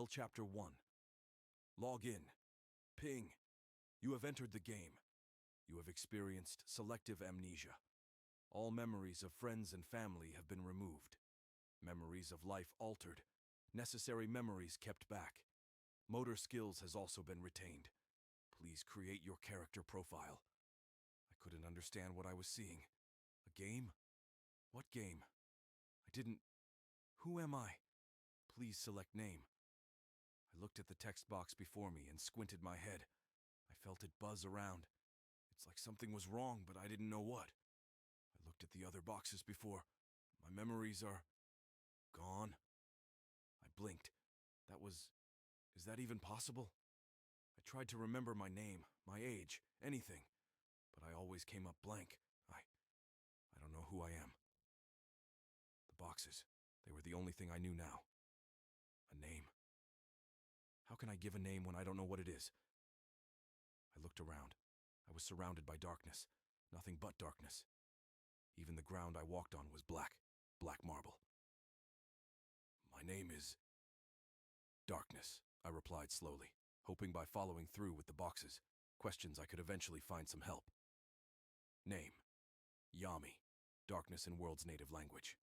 L Chapter 1. Log in. Ping. You have entered the game. You have experienced selective amnesia. All memories of friends and family have been removed. Memories of life altered. Necessary memories kept back. Motor skills has also been retained. Please create your character profile. I couldn't understand what I was seeing. A game? What game? I didn't... Who am I? Please select name. I looked at the text box before me and squinted my head. I felt it buzz around. It's like something was wrong, but I didn't know what. I looked at the other boxes before. My memories are... gone. I blinked. Is that even possible? I tried to remember my name, my age, anything, but I always came up blank. I don't know who I am. The boxes, they were the only thing I knew now. A name. How can I give a name when I don't know what it is? I looked around. I was surrounded by darkness, nothing but darkness. Even the ground I walked on was black marble. My name is... Darkness, I replied slowly, hoping by following through with the boxes, questions I could eventually find some help. Name. Yami. Darkness in world's native language.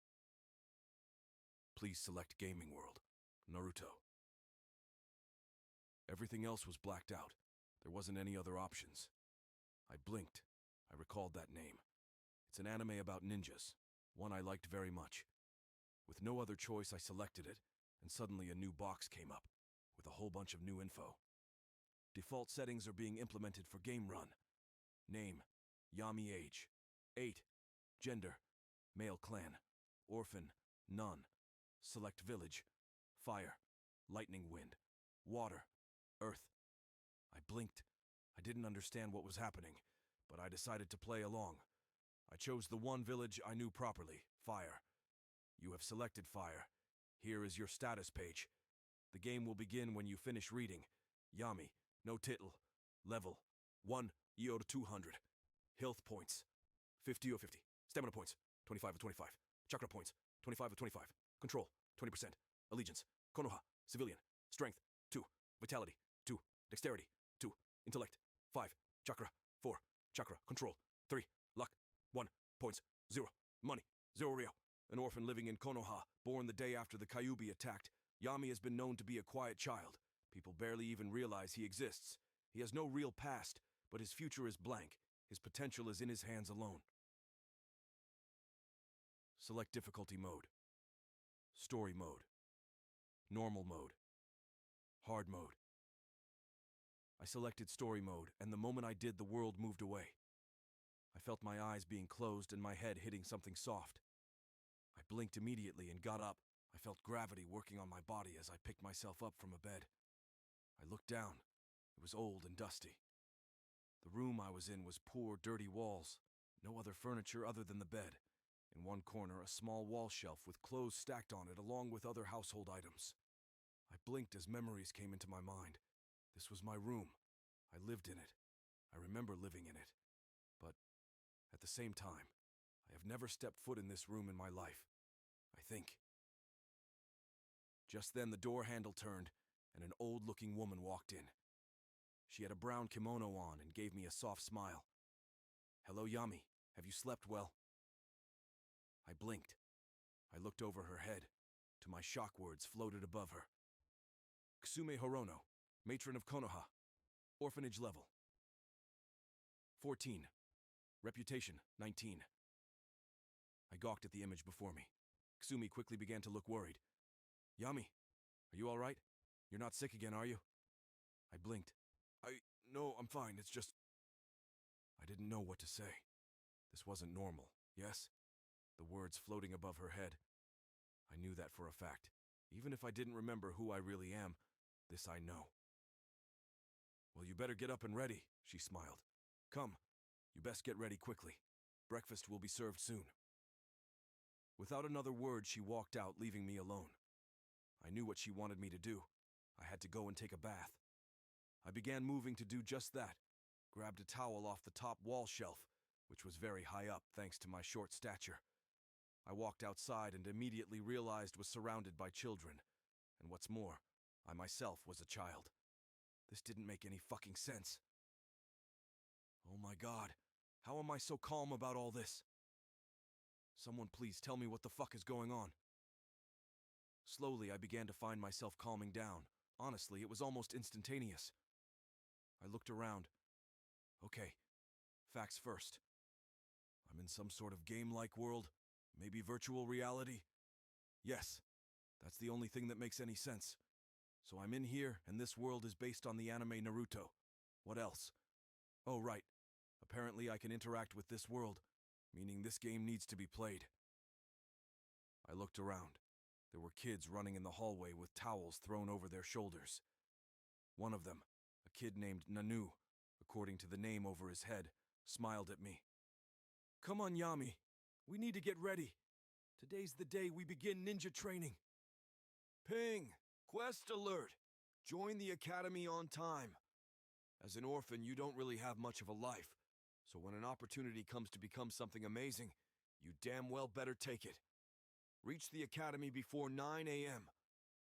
Please select gaming world. Naruto. Everything else was blacked out. There wasn't any other options. I blinked. I recalled that name. It's an anime about ninjas, one I liked very much. With no other choice, I selected it, and suddenly a new box came up, with a whole bunch of new info. Default settings are being implemented for game run. Name, Yami. Age, 8. Gender, male. Clan, orphan, none. Select village, fire, lightning. Wind, water, earth. I blinked. I didn't understand what was happening, but I decided to play along. I chose the one village I knew properly, fire. You have selected fire. Here is your status page. The game will begin when you finish reading. Yami, no title. Level, 1 EO to 200. Health points, 50 of 50. Stamina points, 25 of 25. Chakra points, 25 of 25. Control, 20%. Allegiance, Konoha, civilian. Strength, 2. Vitality, 2. Dexterity, 2. Intellect, 5. Chakra, 4. Chakra, control, 3. Luck, 1. Points, 0. Money, 0 Ryo. An orphan living in Konoha, born the day after the Kyuubi attacked. Yami has been known to be a quiet child. People barely even realize he exists. He has no real past, but his future is blank. His potential is in his hands alone. Select difficulty mode. Story mode. Normal mode. Hard mode. I selected story mode, and the moment I did, the world moved away. I felt my eyes being closed and my head hitting something soft. I blinked immediately and got up. I felt gravity working on my body as I picked myself up from a bed. I looked down. It was old and dusty. The room I was in was poor, dirty walls. No other furniture other than the bed. In one corner, a small wall shelf with clothes stacked on it along with other household items. I blinked as memories came into my mind. This was my room. I lived in it. I remember living in it. But at the same time, I have never stepped foot in this room in my life. I think. Just then the door handle turned, and an old-looking woman walked in. She had a brown kimono on and gave me a soft smile. "Hello, Yami. Have you slept well?" I blinked. I looked over her head. To my shock, words floated above her. Kusume Horono, matron of Konoha. Orphanage level 14. Reputation 19. I gawked at the image before me. Kusumi quickly began to look worried. "Yami, are you all right? You're not sick again, are you?" I blinked. No, I'm fine, it's just... I didn't know what to say. This wasn't normal, yes? The words floating above her head. I knew that for a fact. Even if I didn't remember who I really am, this I know. "Well, you better get up and ready," she smiled. "Come, you best get ready quickly. Breakfast will be served soon." Without another word, she walked out, leaving me alone. I knew what she wanted me to do. I had to go and take a bath. I began moving to do just that. Grabbed a towel off the top wall shelf, which was very high up thanks to my short stature. I walked outside and immediately realized was surrounded by children. And what's more, I myself was a child. This didn't make any fucking sense. Oh my god, how am I so calm about all this? Someone please tell me what the fuck is going on. Slowly, I began to find myself calming down. Honestly, it was almost instantaneous. I looked around. Okay, facts first. I'm in some sort of game-like world, maybe virtual reality. Yes, that's the only thing that makes any sense. So I'm in here, and this world is based on the anime Naruto. What else? Oh, right. Apparently I can interact with this world, meaning this game needs to be played. I looked around. There were kids running in the hallway with towels thrown over their shoulders. One of them, a kid named Nanu, according to the name over his head, smiled at me. Come on, Yami. We need to get ready. Today's the day we begin ninja training. Ping! Quest alert! Join the academy on time. As an orphan, you don't really have much of a life, so when an opportunity comes to become something amazing, you damn well better take it. Reach the academy before 9 a.m.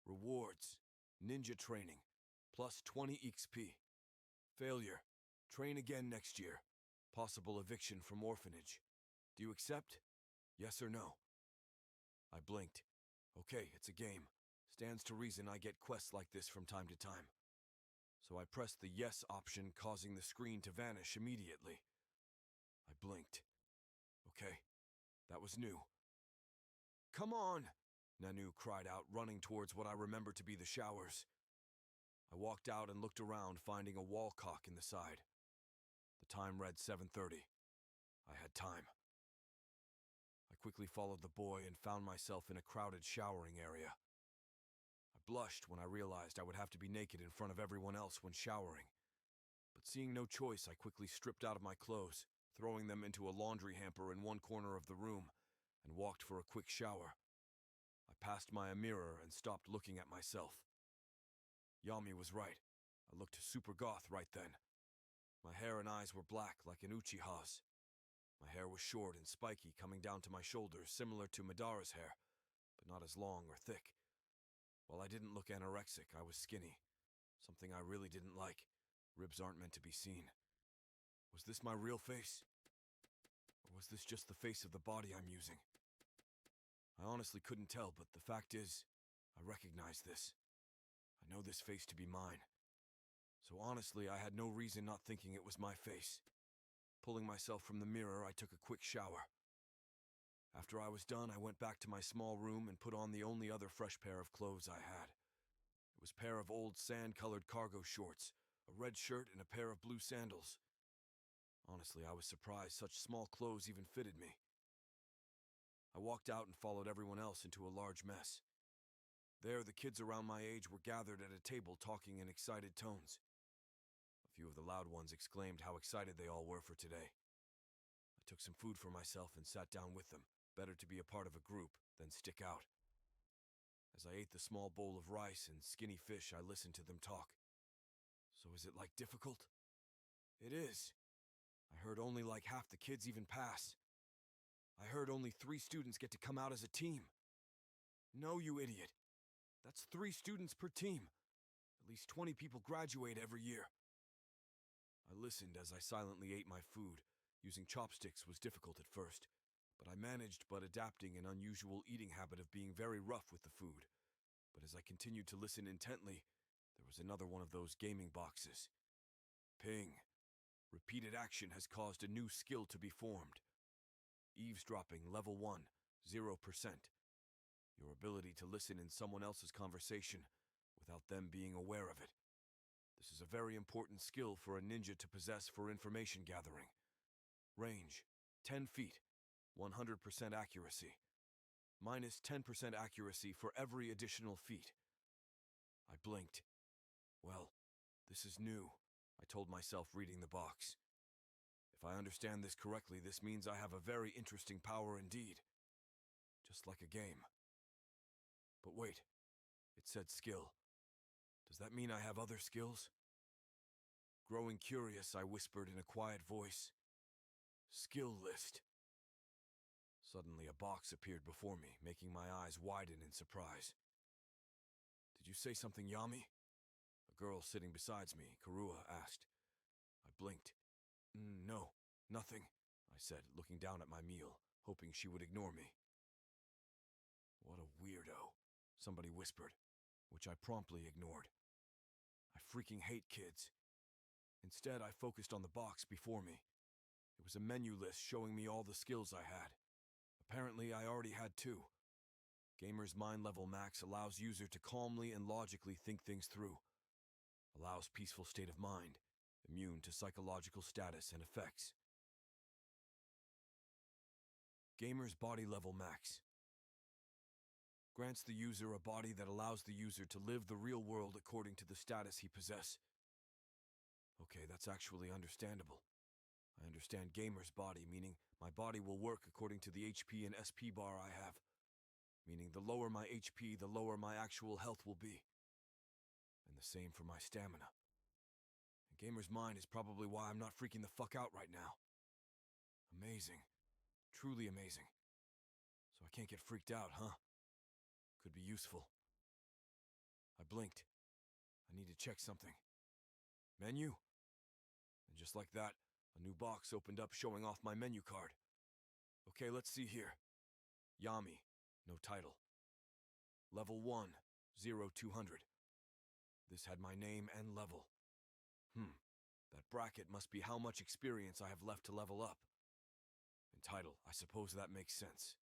Rewards: ninja training, plus 20 XP. Failure: train again next year. Possible eviction from orphanage. Do you accept? Yes or no? I blinked. Okay, it's a game. Stands to reason I get quests like this from time to time. So I pressed the yes option, causing the screen to vanish immediately. I blinked. Okay, that was new. Come on, Nanu cried out, running towards what I remember to be the showers. I walked out and looked around, finding a wall clock in the side. The time read 7:30. I had time. I quickly followed the boy and found myself in a crowded showering area. I blushed when I realized I would have to be naked in front of everyone else when showering. But seeing no choice, I quickly stripped out of my clothes, throwing them into a laundry hamper in one corner of the room, and walked for a quick shower. I passed by a mirror and stopped looking at myself. Yami was right. I looked super goth right then. My hair and eyes were black like an Uchiha's. My hair was short and spiky, coming down to my shoulders, similar to Madara's hair, but not as long or thick. While I didn't look anorexic, I was skinny, something I really didn't like. Ribs aren't meant to be seen. Was this my real face? Or was this just the face of the body I'm using? I honestly couldn't tell, but the fact is, I recognize this. I know this face to be mine. So honestly, I had no reason not thinking it was my face. Pulling myself from the mirror, I took a quick shower. After I was done, I went back to my small room and put on the only other fresh pair of clothes I had. It was a pair of old sand-colored cargo shorts, a red shirt, and a pair of blue sandals. Honestly, I was surprised such small clothes even fitted me. I walked out and followed everyone else into a large mess. There, the kids around my age were gathered at a table talking in excited tones. A few of the loud ones exclaimed how excited they all were for today. I took some food for myself and sat down with them. Better to be a part of a group than stick out. As I ate the small bowl of rice and skinny fish, I listened to them talk. So is it like difficult? It is. I heard only like half the kids even pass. I heard only 3 students get to come out as a team. No, you idiot. That's 3 students per team. At least 20 people graduate every year. I listened as I silently ate my food. Using chopsticks was difficult at first, but I managed, adapting an unusual eating habit of being very rough with the food. But as I continued to listen intently, there was another one of those gaming boxes. Ping. Repeated action has caused a new skill to be formed. Eavesdropping, level 1, 0%. Your ability to listen in someone else's conversation without them being aware of it. This is a very important skill for a ninja to possess for information gathering. Range, 10 feet, 100% accuracy. Minus 10% accuracy for every additional feet. I blinked. Well, this is new, I told myself, reading the box. If I understand this correctly, this means I have a very interesting power indeed. Just like a game. But wait, it said skill. Does that mean I have other skills? Growing curious, I whispered in a quiet voice, "Skill list." Suddenly, a box appeared before me, making my eyes widen in surprise. you say something, Yami? A girl sitting beside me, Karua, asked. I blinked. No, nothing, I said, looking down at my meal, hoping she would ignore me. What a weirdo, somebody whispered, which I promptly ignored. I freaking hate kids. Instead, I focused on the box before me. It was a menu list showing me all the skills I had. Apparently, I already had 2. Gamer's Mind Level Max allows user to calmly and logically think things through. Allows peaceful state of mind, immune to psychological status and effects. Gamer's Body Level Max grants the user a body that allows the user to live the real world according to the status he possesses. Okay, that's actually understandable. I understand gamer's body, meaning my body will work according to the HP and SP bar I have. Meaning the lower my HP, the lower my actual health will be. And the same for my stamina. And gamer's mind is probably why I'm not freaking the fuck out right now. Amazing. Truly amazing. So I can't get freaked out, huh? Could be useful. I blinked. I need to check something. Menu? And just like that, a new box opened up showing off my menu card. Okay, let's see here. Yami, no title. Level 1, 0200. This had my name and level. That bracket must be how much experience I have left to level up. And title, I suppose that makes sense.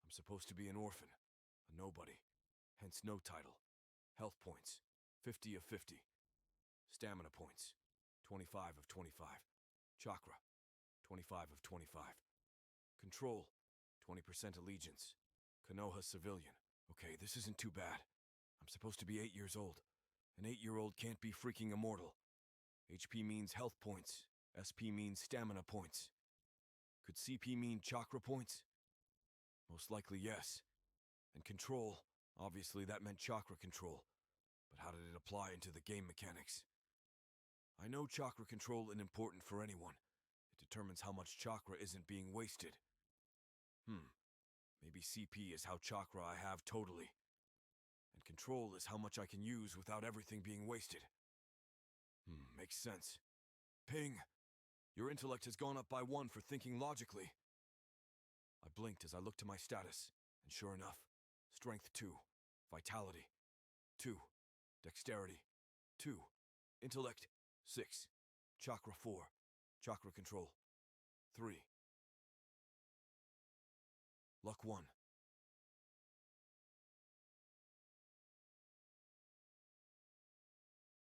I'm supposed to be an orphan, a nobody, hence no title. Health points, 50 of 50. Stamina points, 25 of 25. Chakra, 25 of 25. Control, 20% allegiance. Konoha civilian. Okay, this isn't too bad. I'm supposed to be 8 years old. An 8-year-old can't be freaking immortal. HP means health points. SP means stamina points. Could CP mean chakra points? Most likely yes. And control, obviously that meant chakra control. But how did it apply into the game mechanics? I know chakra control is important for anyone. It determines how much chakra isn't being wasted. Maybe CP is how chakra I have totally. And control is how much I can use without everything being wasted. Makes sense. Ping! Your intellect has gone up by 1 for thinking logically. I blinked as I looked to my status, and sure enough, strength 2, vitality 2, dexterity 2, intellect 6, chakra 4, chakra control 3. Luck 1,